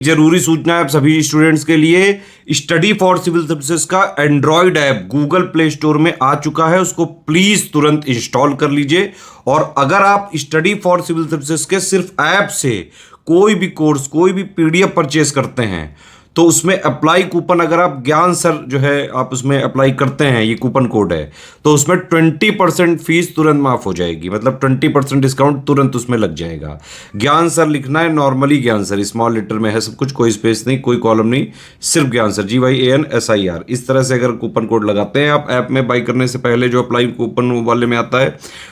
जरूरी सूचना है आप सभी स्टूडेंट्स के लिए। स्टडी फॉर सिविल सर्विसेज का Android app Google play store में आ चुका है, उसको प्लीज तुरंत इंस्टॉल कर लीजिए। और अगर आप स्टडी फॉर सिविल सर्विसेज के सिर्फ ऐप से कोई भी कोर्स, कोई भी पीडीएफ परचेस करते हैं तो उसमें अप्लाई कूपन, अगर आप ज्ञान सर जो है आप उसमें अप्लाई करते हैं, ये कूपन कोड है, तो उसमें 20% फीस तुरंत माफ हो जाएगी। मतलब 20% डिस्काउंट तुरंत उसमें लग जाएगा। ज्ञान सर लिखना है, नॉर्मली ज्ञान सर, स्मॉल लेटर में है सब कुछ, कोई स्पेस नहीं, कोई कॉलम नहीं, सिर्फ ज्ञान सर, GYANSIR। इस तरह से अगर कूपन कोड लगाते हैं आप ऐप में बाई करने से पहले, जो अप्लाई कूपन वाले में आता है,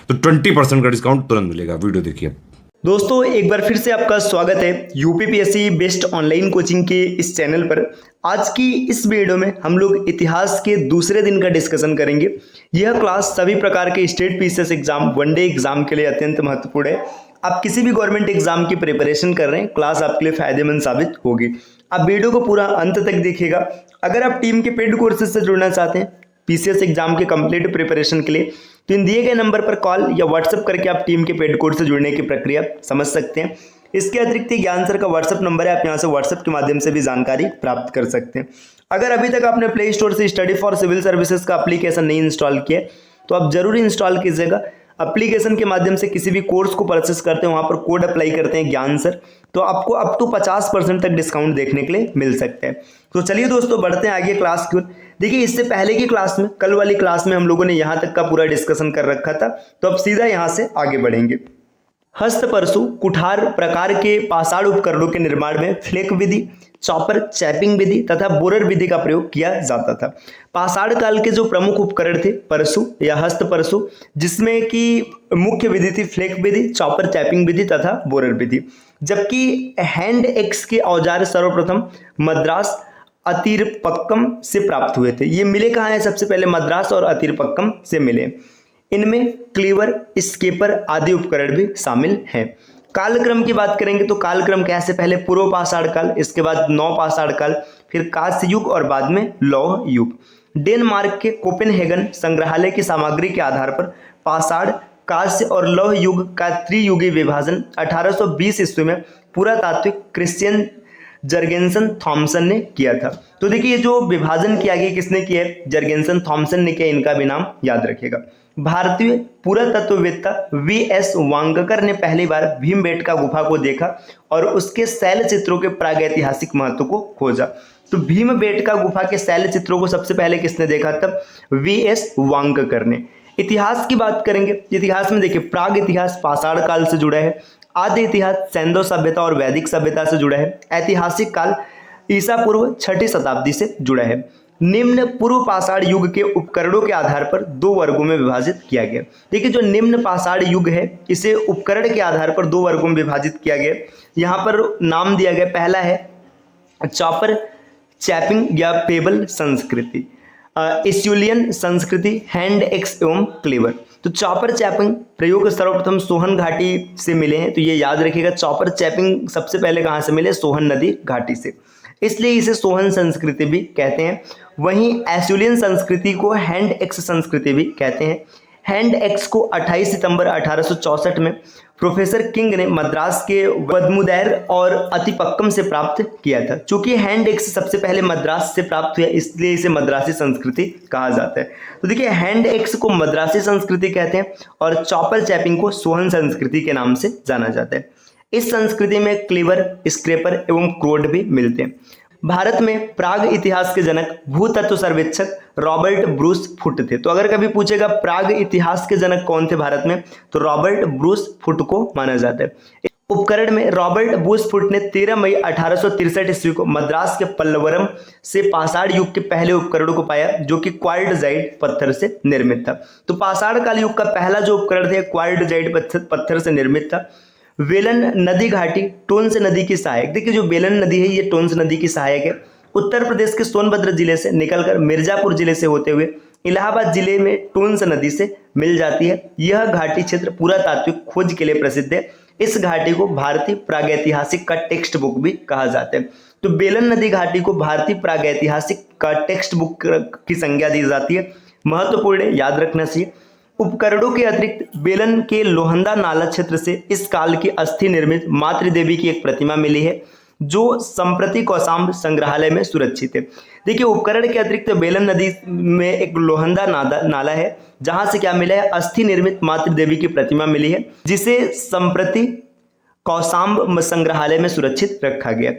तो 20% का डिस्काउंट तुरंत मिलेगा। वीडियो देखिए। दोस्तों एक बार फिर से आपका स्वागत है यूपीपीएससी बेस्ट ऑनलाइन कोचिंग के इस चैनल पर। आज की इस वीडियो में हम लोग इतिहास के दूसरे दिन का डिस्कशन करेंगे। यह क्लास सभी प्रकार के state PCS exam, one day exam के लिए अत्यंत महत्वपूर्ण है। आप किसी भी गवर्नमेंट एग्जाम की प्रिपरेशन कर रहे हैं, क्लास आपके लिए फायदेमंद साबित होगी। आप वीडियो को पूरा अंत तक देखिएगा। अगर आप टीम के पेड कोर्सेज से जुड़ना चाहते हैं पीसीएस एग्जाम के कंप्लीट प्रिपरेशन के लिए, तो इन दिए गए नंबर पर कॉल या व्हाट्सएप करके आप टीम के पेड कोर्स से जुड़ने की प्रक्रिया समझ सकते हैं। इसके अतिरिक्त ज्ञान सर का व्हाट्सएप नंबर है, आप यहाँ से व्हाट्सएप के माध्यम से भी जानकारी प्राप्त कर सकते हैं। अगर अभी तक आपने प्ले स्टोर से स्टडी फॉर सिविल सर्विसेज का एप्लीकेशन नहीं इंस्टॉल किया तो आप जरूर इंस्टॉल कीजिएगा। एप्लीकेशन के माध्यम से किसी भी कोर्स को परचेस करते हैं, वहाँ पर कोड अप्लाई करते हैं ज्ञान सर, तो आपको अप टू 50% तक डिस्काउंट देखने के लिए मिल सकता है। तो चलिए दोस्तों बढ़ते हैं आगे क्लास की ओर। देखिए इससे पहले की क्लास में, कल वाली क्लास में हम लोगों ने यहाँ तक का पूरा डिस्कशन कर रखा था, तो अब सीधा यहाँ से आगे बढ़ेंगे। हस्तपरसु कुठार प्रकार के पाषाण उपकरणों के निर्माण में फ्लेक विधि, चॉपर, चैपिंग विधि तथा बोरर विधि का प्रयोग किया जाता था। पाषाण काल के जो प्रमुख उपकरण थे परसु या हस्तपरसु, जिसमें कि मुख्य विधि थी फ्लेक विधि, चॉपर, चैपिंग विधि तथा बोरर विधि। जबकि हैंड एक्स के औजार सर्वप्रथम मद्रास अतिरपक्कम से प्राप्त हुए थे। ये मिले कहाँ हैं? सबसे पहले मद्रास और अतिरपक्कम से मिले। इनमें क्लीवर, स्केपर आदि उपकरण भी शामिल हैं। कालक्रम की बात करेंगे तो कालक्रम कैसे? पहले पूर्व पाषाण काल, इसके बाद नव पाषाण काल, फिर कांस्य युग और बाद में लौह युग। डेनमार्क के कोपेनहेगन संग्रहालय की सामग्री के आधार पर पाषाण, कांस्य और लौह युग का त्रियुगी विभाजन 1820 ईस्वी में पुरातात्विक क्रिश्चियन जर्गेंसन थॉमसन ने किया था। तो देखिए जो विभाजन किया गया किसने किया है? जर्गेंसन थॉमसन ने किया। इनका भी नाम याद रखिएगा। भारतीय पुरातत्ववेत्ता VS वांगकर ने पहली बार भीमबेटका गुफा को देखा और उसके शैल चित्रों के प्रागैतिहासिक महत्व को खोजा। तो भीमबेटका गुफा के शैल चित्रों को सबसे पहले किसने देखा? तब VS वांगकर ने। इतिहास की बात करेंगे। इतिहास में देखिए प्राग इतिहास पाषाण काल से जुड़ा है, आदि इतिहास सैंधव सभ्यता और वैदिक सभ्यता से जुड़ा है, ऐतिहासिक काल ईसा पूर्व 6ठी शताब्दी से जुड़ा है। निम्न पूर्व पाषाण युग के उपकरणों के आधार पर दो वर्गों में विभाजित किया गया। देखिए जो निम्न पाषाण युग है इसे उपकरण के आधार पर दो वर्गों में विभाजित किया गया। यहाँ पर नाम दिया गया, पहला है चॉपर, चैपिंग या पेबल संस्कृति, एस्यूलियन संस्कृति, हैंड एक्स एवं क्लीवर। तो चॉपर चैपिंग प्रयोग सर्वप्रथम सोहन घाटी से मिले हैं, तो ये याद रखिएगा। चॉपर चैपिंग सबसे पहले कहाँ से मिले? सोहन नदी घाटी से, इसलिए इसे सोहन संस्कृति भी कहते हैं। वहीं एस्यूलियन संस्कृति को हैंड एक्स संस्कृति भी कहते हैं। हैंड एक्स को 28 सितंबर 1864 में प्रोफेसर किंग ने मद्रास के वदमुदैर और अतिपक्कम से प्राप्त किया था। चूंकि हैंड एक्स सबसे पहले मद्रास से प्राप्त हुआ, इसलिए इसे मद्रासी संस्कृति कहा जाता है। तो देखिए हैंड एक्स को मद्रासी संस्कृति कहते हैं और चॉपर चैपिंग को सोहन संस्कृति के नाम से जाना जाता है। इस संस्कृति में क्लीवर, स्क्रेपर एवं क्रोड भी मिलते हैं। भारत में प्राग इतिहास के जनक भूतत्व सर्वेक्षक रॉबर्ट ब्रूस फुट थे। तो अगर कभी पूछेगा प्राग इतिहास के जनक कौन थे भारत में, तो रॉबर्ट ब्रूस फुट को माना जाता है। उपकरण में रॉबर्ट ब्रूस फुट ने 13 मई 1863 ईस्वी को मद्रास के पल्लवरम से पाषाण युग के पहले उपकरणों को पाया, जो कि क्वार्टजाइट पत्थर से निर्मित था। तो पाषाण काल युग का पहला जो उपकरण थे क्वार्टजाइट पत्थर से निर्मित था। वेलन नदी घाटी टोंस नदी की सहायक। देखिए जो वेलन नदी है ये टोंस नदी की सहायक है। उत्तर प्रदेश के सोनभद्र जिले से निकलकर मिर्जापुर जिले से होते हुए इलाहाबाद जिले में टोंस नदी से मिल जाती है। यह घाटी क्षेत्र पुरातात्विक खोज के लिए प्रसिद्ध है। इस घाटी को भारतीय प्रागैतिहासिक का टेक्स्ट बुक भी कहा जाता है। तो बेलन नदी घाटी को भारतीय प्रागैतिहासिक का टेक्स्ट बुक की संज्ञा दी जाती है। महत्वपूर्ण है, याद रखना चाहिए। उपकरणों के अतिरिक्त बेलन के लोहंदा नाला क्षेत्र से इस काल की अस्थि निर्मित मातृ देवी की एक प्रतिमा मिली है। जो संप्रति कौसाम्ब संग्रहालय में सुरक्षित है। देखिए उपकरण के अतिरिक्त बेलन नदी में एक लोहंदा नाला है जहां से क्या मिला है, अस्थि निर्मित मातृ देवी की प्रतिमा मिली है जिसे संप्रति कौसाम्ब संग्रहालय में सुरक्षित रखा गया।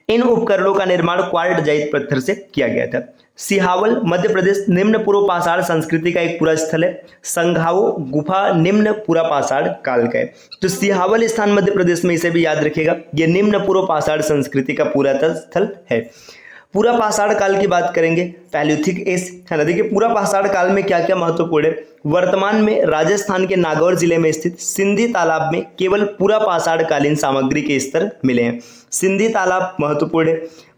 इन उपकरणों का निर्माण क्वार्टजाइट पत्थर से किया गया था। सिहावल मध्य प्रदेश निम्न पूर्व पाषाण संस्कृति का एक पूरा स्थल है। संघाओ गुफा निम्न पूरा पाषाण काल का है। तो सिहावल स्थान मध्य प्रदेश में, इसे भी याद रखिएगा, यह निम्न पूर्व पाषाण संस्कृति का पूरा स्थल है। पूरा पाषाण काल की बात करेंगे, पैलियोथिक एज है ना। देखिए पूरा पाषाण काल में क्या क्या महत्वपूर्ण है। वर्तमान में राजस्थान के नागौर जिले में स्थित सिंधी तालाब में केवल पूरा पाषाण कालीन सामग्री के स्तर मिले हैं। सिंधी तालाब महत्वपूर्ण है।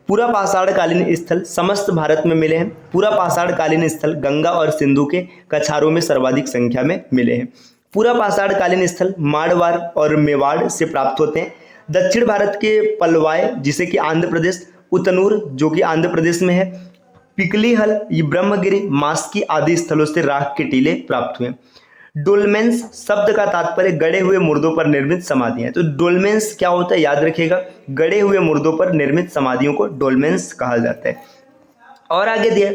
पूरा पाषाण कालीन स्थल समस्त भारत में मिले हैं। पूरा पाषाण कालीन स्थल गंगा और सिंधु के कछारों में सर्वाधिक संख्या में मिले हैं। पूरा पाषाण कालीन स्थल मारवाड़ और मेवाड़ से प्राप्त होते हैं। दक्षिण भारत के पलवाय जिसे कि आंध्र प्रदेश, उतनूर जो कि आंध्र प्रदेश में है, पिकलीहल, ब्रह्मगिरी, मास्की आदि स्थलों से राख के टीले प्राप्त हुए। डोलमेंस शब्द का तात्पर्य गड़े हुए मुर्दों पर निर्मित समाधियां है। तो डोलमेंस क्या होता है, याद रखिएगा, गड़े हुए मुर्दों पर निर्मित समाधियों को डोलमेंस कहा जाता है। और आगे दिया,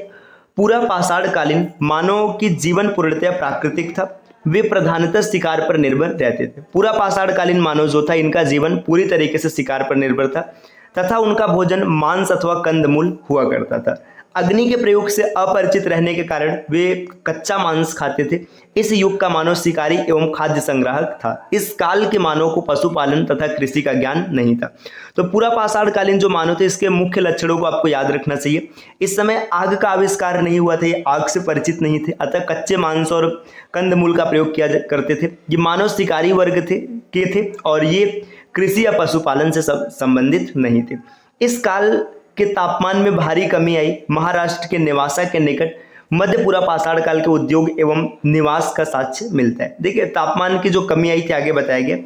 पूरा पाषाण कालीन मानव की जीवन पूर्णतया प्राकृतिक था। वे प्रधानतः शिकार पर निर्भर रहते थे। पूरा पाषाण कालीन मानव जो था, इनका जीवन पूरी तरीके से शिकार पर निर्भर था तथा उनका भोजन मांस अथवा कंदमूल हुआ करता था। अग्नि के प्रयोग से अपरिचित रहने के कारण वे कच्चा मांस खाते थे। इस युग का मानव शिकारी एवं खाद्य संग्राहक था। इस काल के मानव को पशुपालन तथा कृषि का ज्ञान नहीं था। तो पूरा पाषाण कालीन जो मानव थे, इसके मुख्य लक्षणों को आपको याद रखना चाहिए। इस समय आग का आविष्कार नहीं हुआ था, ये आग से परिचित नहीं थे, अतः कच्चे मांस और कंदमूल का प्रयोग किया करते थे। ये मानव शिकारी वर्ग थे और ये कृषि या पशुपालन से संबंधित नहीं थे। इस काल के तापमान में भारी कमी आई। महाराष्ट्र के नेवासा के निकट मध्यपूरा पाषाण काल के उद्योग एवं निवास का साक्ष्य मिलता है। देखिए तापमान की जो कमी आई थी आगे बताया गया।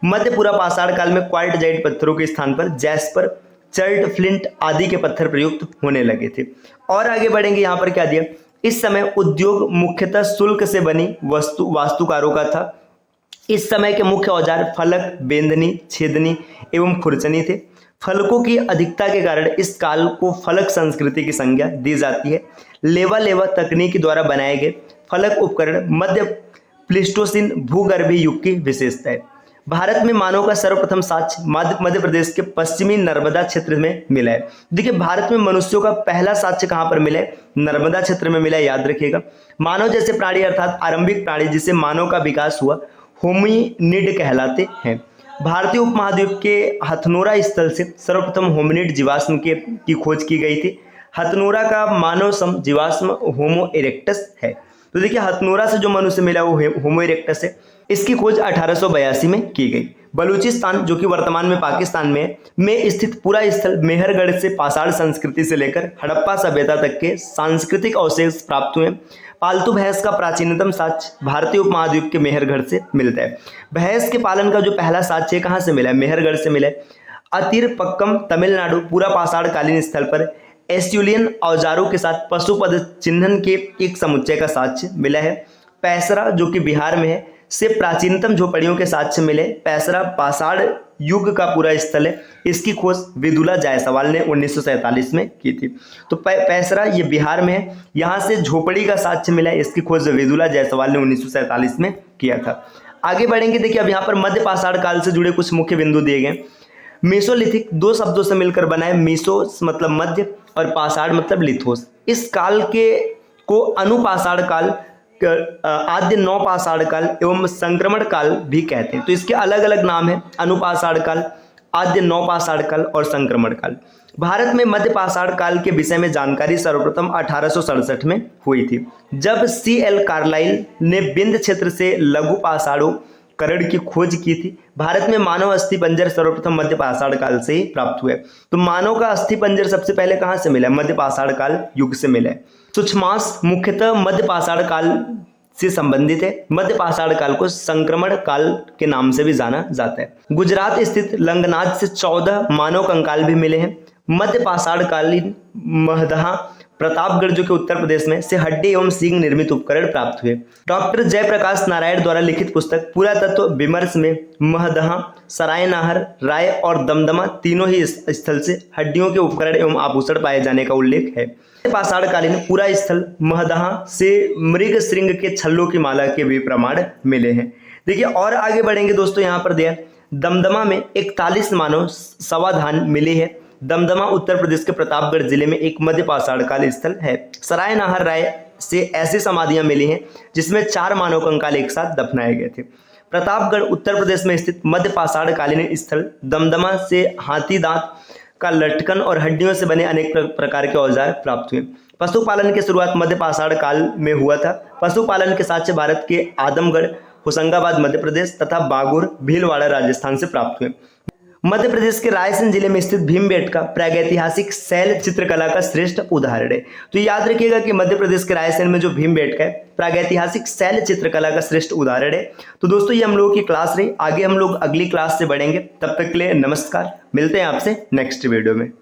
मध्यपूरा पाषाण काल में क्वार्टजाइट पत्थरों के स्थान पर जैस्पर, चर्ट, फ्लिंट आदि के पत्थर प्रयुक्त होने लगे थे। और आगे बढ़ेंगे, यहाँ पर क्या दिया, इस समय उद्योग मुख्यतः शुल्क से बनी वास्तुकारों का था। इस समय के मुख्य औजार फलक, बेंदनी, छेदनी एवं खुरचनी थे। फलकों की अधिकता के कारण इस काल को फलक संस्कृति की संज्ञा दी जाती है। लेवा तकनीक द्वारा बनाए गए फलक उपकरण मध्य प्लीस्टोसिन भूगर्भीय युग की विशेषता है। भारत में मानव का सर्वप्रथम साक्ष्य मध्य प्रदेश के पश्चिमी नर्मदा क्षेत्र में मिला है। देखिए भारत में मनुष्यों का पहला साक्ष्य कहाँ पर मिला है, नर्मदा क्षेत्र में मिला है, याद रखिएगा। मानव जैसे प्राणी अर्थात आरंभिक प्राणी जिसे मानव का विकास हुआ होमिनिड कहलाते हैं। भारतीय उपमहाद्वीप के हथनोरा स्थल से सर्वप्रथम होमिनिड जीवाश्म की खोज की गई थी। हथनोरा का मानव सम जीवाश्म होमो इरेक्टस है। तो देखिए हथनोरा से जो मनुष्य मिला वो होमो इरेक्टस है। इसकी खोज 1882 में की गई। बलूचिस्तान जो कि वर्तमान में पाकिस्तान में स्थित पूरा स्थल मेहरगढ़ से पाषाण संस्कृति से लेकर हड़प्पा सभ्यता तक के सांस्कृतिक अवशेष प्राप्त हुए। पालतू भैंस का प्राचीनतम साक्ष्य भारतीय उपमहाद्वीप के मेहरगढ़ से मिलता है। भैंस के पालन का जो पहला साक्ष्य कहाँ से मिला है, मेहरगढ़ से मिला है। अतिरपक्कम तमिलनाडु पूरा पाषाण कालीन स्थल पर एस्यूलियन औजारों के साथ पशुपद चिन्हन के एक समुच्चय का साक्ष्य मिला है। पैसरा जो कि बिहार में है से प्राचीनतम झोपड़ियों के साक्ष्य मिले। पैसरा पाषाण युग का पूरा स्थल है। इसकी खोज विदुला जायसवाल ने 1947 में की थी। तो पैसरा ये बिहार में है, यहाँ से झोपड़ी का साक्ष्य मिला है। इसकी खोज विदुला जायसवाल ने 1947 में किया था। आगे बढ़ेंगे, देखिए अब यहाँ पर मध्य पाषाण काल से जुड़े कुछ मुख्य बिंदु दिए गए। मेसोलिथिक दो शब्दों से मिलकर बना है, मेसोस मतलब मध्य और पाषाण मतलब लिथोस। इस काल को अनुपाषाण काल, आद्य नवपाषाण काल एवं संक्रमण काल भी कहते हैं। तो इसके अलग अलग नाम है, अनुपाषाण काल, आद्य नवपाषाण काल और संक्रमण काल। भारत में मध्य पाषाण काल के विषय में जानकारी सर्वप्रथम 1867 में हुई थी, जब C.L. कार्लाइल ने विंध्य क्षेत्र से लघु पाषाणों करण की खोज की थी। भारत में मानव अस्थि पंजर सर्वप्रथम मध्य पाषाण काल से ही प्राप्त हुए। तो मानव का अस्थि पंजर सबसे पहले कहाँ से मिला, मध्य पाषाण काल युग से मिला है। सूक्ष्मांश मुख्यतः मध्य पाषाण काल से संबंधित है। मध्य पाषाण काल को संक्रमण काल के नाम से भी जाना जाता है। गुजरात स्थित लंगनाज से 14 मानव कंकाल भी मिले हैं। मध्य पाषाण कालीन महदहा प्रतापगढ़ जो कि उत्तर प्रदेश में से हड्डी एवं सींग निर्मित उपकरण प्राप्त हुए। डॉक्टर जयप्रकाश नारायण द्वारा लिखित पुस्तक पुरातत्व विमर्श में महदहा, सरायनाहर, राय और दमदमा तीनों ही स्थल से हड्डियों के उपकरण एवं आभूषण पाए जाने का उल्लेख है। पाषाणकालीन पूरा स्थल महदहा से मृग श्रृंग के छल्लों की माला के भी प्रमाण मिले हैं। देखिए और आगे बढ़ेंगे दोस्तों, यहाँ पर दिया दमदमा में 41 मानव समाधान मिले हैं। दमदमा उत्तर प्रदेश के प्रतापगढ़ जिले में एक मध्य पाषाणकाल स्थल है। सरायनाहर राय से ऐसी समाधियां मिली हैं जिसमें 4 मानव कंकाल एक साथ दफनाए गए थे। प्रतापगढ़ उत्तर प्रदेश में स्थित मध्य पाषाणकालीन स्थल दमदमा से हाथी दांत का लटकन और हड्डियों से बने अनेक प्रकार के औजार प्राप्त हुए। पशुपालन की शुरुआत मध्य पाषाण काल में हुआ था। पशुपालन के साक्ष्य भारत के आदमगढ़, होशंगाबाद मध्य प्रदेश तथा बागुर, भीलवाड़ा राजस्थान से प्राप्त हुए। मध्य प्रदेश के रायसेन जिले में स्थित भीमबेटका प्रागैतिहासिक शैल चित्रकला का श्रेष्ठ उदाहरण है। तो याद रखिएगा कि मध्य प्रदेश के रायसेन में जो भीमबेटका है प्रागैतिहासिक शैल चित्रकला का श्रेष्ठ उदाहरण है। तो दोस्तों ये हम लोगों की क्लास रही, आगे हम लोग अगली क्लास से बढ़ेंगे। तब तक के लिए नमस्कार, मिलते हैं आपसे नेक्स्ट वीडियो में।